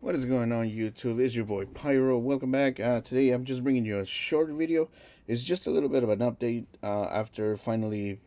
What is going on, YouTube? It's your boy Pyro. Welcome back. Today I'm just bringing you a short video. It's just a little bit of an update after finally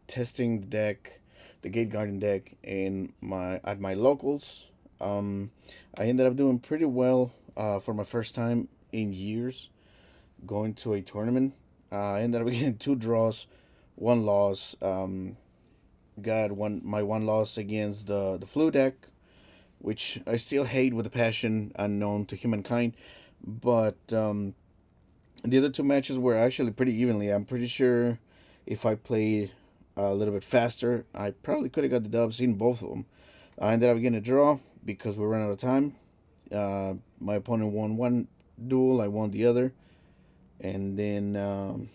testing the deck, the Gate Guardian deck, in my locals. Um, I ended up doing pretty well for my first time in years going to a tournament. I ended up getting two draws, one loss. Got my one loss against the flu deck, which I still hate with a passion unknown to humankind. But the other two matches were actually pretty evenly. I'm pretty sure if I played a little bit faster, I probably could have got the dubs in both of them. I ended up getting a draw because we ran out of time. My opponent won one duel, I won the other, and then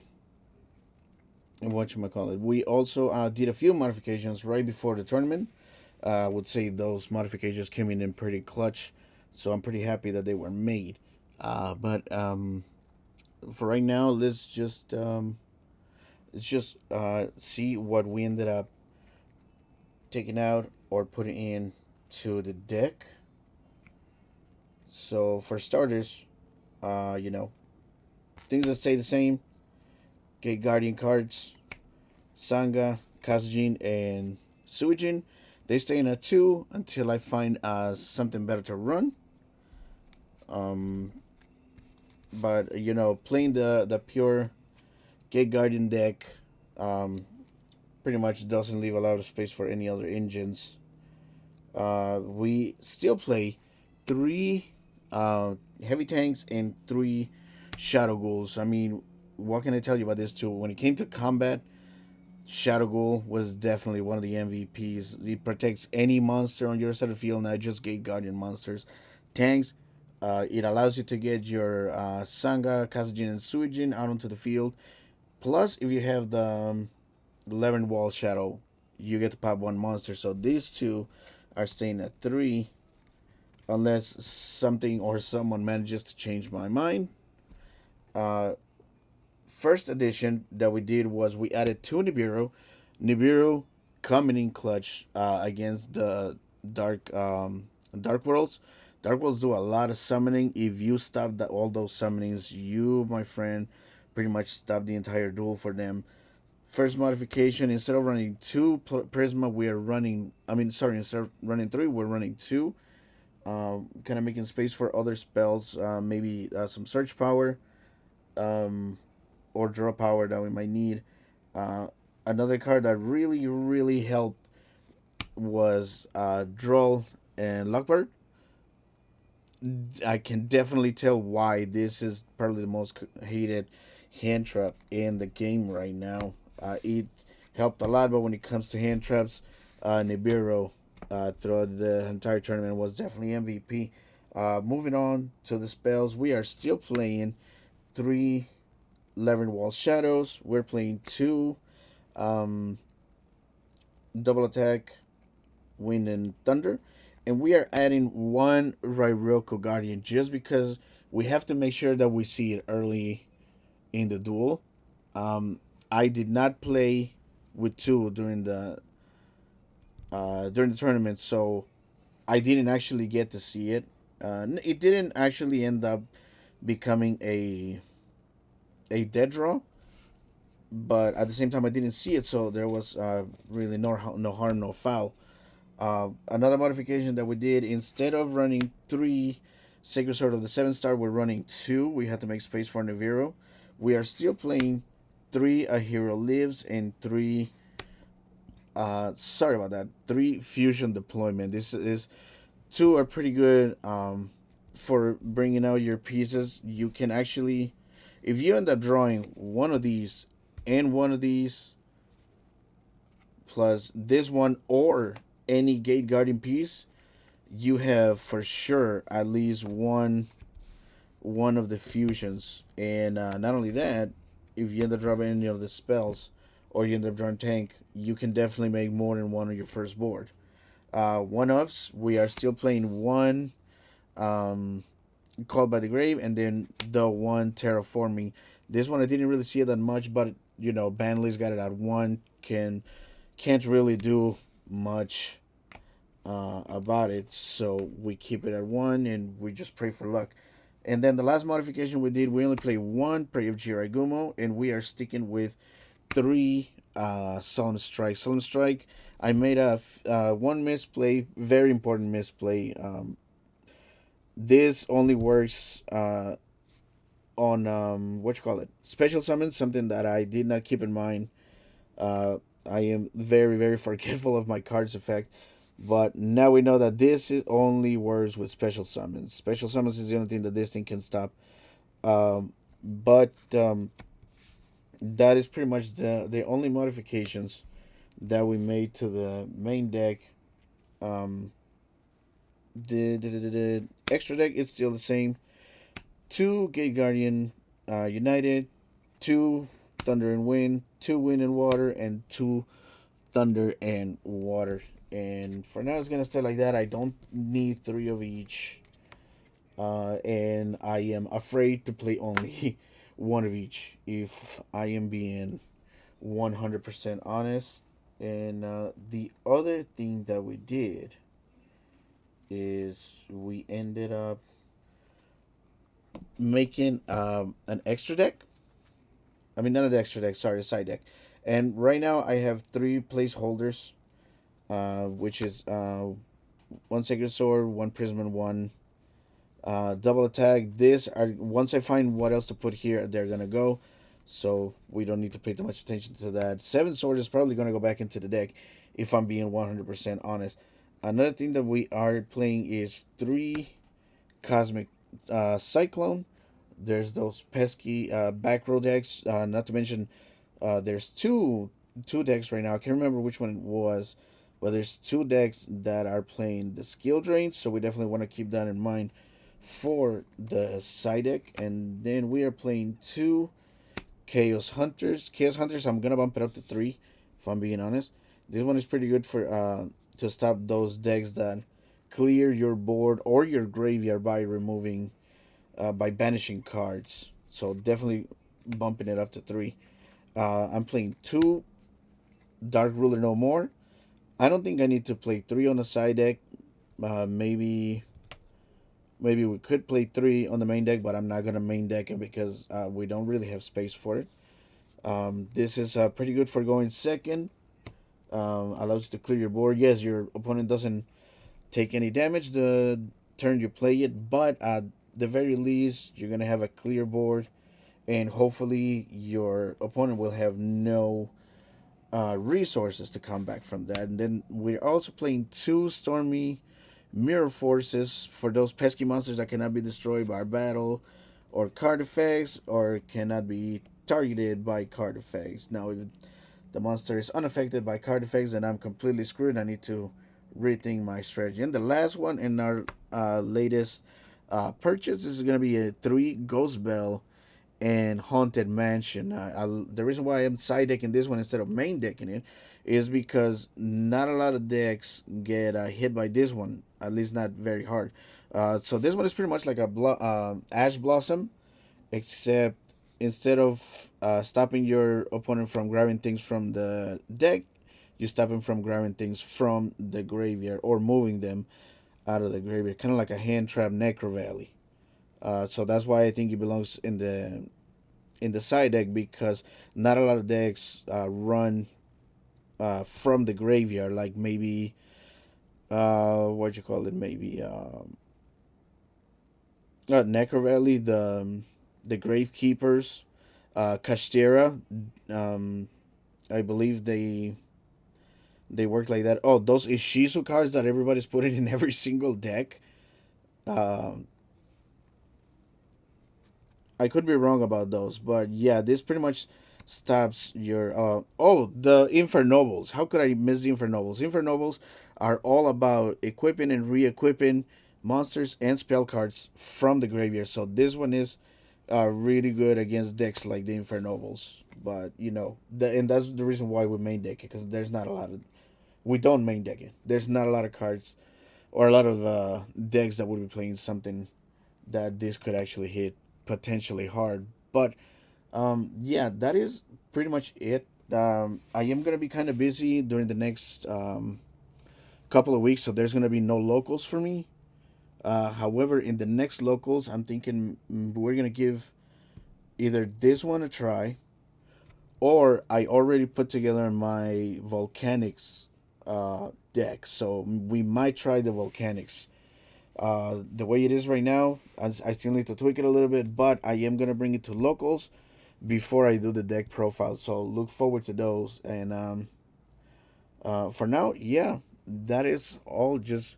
what you call it? We also did a few modifications right before the tournament. I would say those modifications came in pretty clutch, so I'm pretty happy that they were made. But for right now, let's just see what we ended up taking out or putting in to the deck. So for starters, you know, things that stay the same: Gate Guardian cards, Sanga, Kazujin, and Suijin. They stay in a 2 until I find something better to run. Um, but playing the pure Gate Guardian deck um, pretty much doesn't leave a lot of space for any other engines. We still play three heavy tanks and three shadow ghouls. I mean, what can I tell you about this too? When it came to combat, Shadow Ghoul was definitely one of the MVPs. It protects any monster on your side of the field, not just Gate Guardian monsters. Tanks, it allows you to get your Sanga, Kazujin, and Suijin out onto the field. Plus, if you have the 11 Wall Shadow, you get to pop one monster. So these two are staying at 3 unless something or someone manages to change my mind. Uh, First addition that we did was we added two Nibiru. Nibiru coming in clutch against the Dark Worlds. Dark Worlds do a lot of summoning. If you stop all those summonings, you, my friend, pretty much stop the entire duel for them. First modification: instead of running two Prisma, we are running. I mean, sorry, instead of running three, we're running two. Kind of making space for other spells, maybe some search power, um, or draw power that we might need. Uh, Another card that really helped was Droll and Lockbird. I can definitely tell why this is probably the most hated hand trap in the game right now. It helped a lot, but when it comes to hand traps, Nibiru throughout the entire tournament was definitely MVP. Moving on to the spells, we are still playing three 11 Wall Shadows. We're playing two um, double attack, wind and thunder, and we are adding one Rairyoko Guardian just because we have to make sure that we see it early in the duel. Um, I did not play with two during the tournament, so I didn't actually get to see it. It didn't actually end up becoming a dead draw, but at the same time I didn't see it, so there was really no harm, no foul. Another modification that we did: instead of running three Sacred Sword of the 7-star, we're running two. We had to make space for Naviro. We are still playing three A Hero Lives and three. Sorry about that. Three Fusion Deployment. This is two are pretty good for bringing out your pieces. You can actually, if you end up drawing one of these and one of these, plus this one or any Gate Guardian piece, you have for sure at least one of the fusions. And not only that, if you end up dropping any of the spells or you end up drawing tank, you can definitely make more than one on your first board. One offs, we are still playing one um, Called by the Grave, and then the one Terraforming. This one I didn't really see it that much, but Banley's got it at one. Can't really do much about it. So we keep it at one and we just pray for luck. And then the last modification we did, we only play one Prey of Jiraigumo, and we are sticking with three Solemn Strike. Solemn Strike, I made one misplay, very important misplay. This only works on what you call it, special summons, something that I did not keep in mind. Uh, I am very very forgetful of my cards effect, but now we know that this is only works with special summons. Special summons is the only thing that this thing can stop. But that is pretty much the only modifications that we made to the main deck. Um, the extra deck is still the same. Two Gate Guardian United, two Thunder and Wind, two Wind and Water, and two Thunder and Water. And for now, it's gonna stay like that. I don't need three of each, and I am afraid to play only one of each. If I am being 100% honest. And the other thing that we did is we ended up making an extra deck. I mean, not an extra deck, sorry, a side deck. And right now I have three placeholders, which is one Sacred Sword, one Prism, and one double attack. This are once I find what else to put here, they're gonna go. So we don't need to pay too much attention to that. Seven Sword is probably gonna go back into the deck, if I'm being 100% honest. Another thing that we are playing is three Cosmic Cyclone. There's those pesky back row decks. Not to mention, there's two decks right now. I can't remember which one it was, but there's two decks that are playing the skill drains. So we definitely want to keep that in mind for the side deck. And then we are playing two Chaos Hunters. Chaos Hunters, I'm gonna bump it up to three, if I'm being honest. This one is pretty good for to stop those decks that clear your board or your graveyard by removing by banishing cards. So definitely bumping it up to three. I'm playing two Dark Ruler No More. I don't think I need to play three on the side deck. Maybe we could play three on the main deck, but I'm not gonna main deck it because we don't really have space for it. This is pretty good for going second. Allows you to clear your board. Yes, your opponent doesn't take any damage the turn you play it, but at the very least, you're gonna have a clear board, and hopefully your opponent will have no resources to come back from that. And then we're also playing two Stormy Mirror Forces for those pesky monsters that cannot be destroyed by battle or card effects or cannot be targeted by card effects. Now, if the monster is unaffected by card effects, then I'm completely screwed. I need to rethink my strategy. And the last one in our latest purchase is going to be a three Ghost Bell and Haunted Mansion. The reason why I'm side decking this one instead of main decking it is because not a lot of decks get hit by this one, at least not very hard. So this one is pretty much like a Ash Blossom, except instead of stopping your opponent from grabbing things from the deck, you stop him from grabbing things from the graveyard or moving them out of the graveyard, kind of like a hand trap Necro Valley. So that's why I think it belongs in the side deck because not a lot of decks run from the graveyard, like maybe what you call it, maybe Necro Valley, the Gravekeepers, Kashtira. Um, I believe they work like that. Oh, those Ishizu cards that everybody's putting in every single deck. Um, I could be wrong about those, but yeah, this pretty much stops your. The Infernobles. How could I miss the Infernobles? Infernobles are all about equipping and re-equipping monsters and spell cards from the graveyard. So this one is really good against decks like the Infernobles. But and that's the reason why we main deck it because there's not a lot of. We don't main deck it. There's not a lot of cards or a lot of decks that would be playing something that this could actually hit potentially hard. But yeah, that is pretty much it. I am gonna be kind of busy during the next couple of weeks, so there's gonna be no locals for me. However, in the next locals, I'm thinking we're gonna give either this one a try, or I already put together my volcanics deck, so we might try the volcanics. The way it is right now, I still need to tweak it a little bit, but I am gonna bring it to locals before I do the deck profile. So look forward to those. And for now, yeah, that is all. Just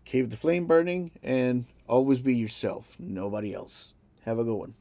keep the flame burning and always be yourself, nobody else. Have a good one.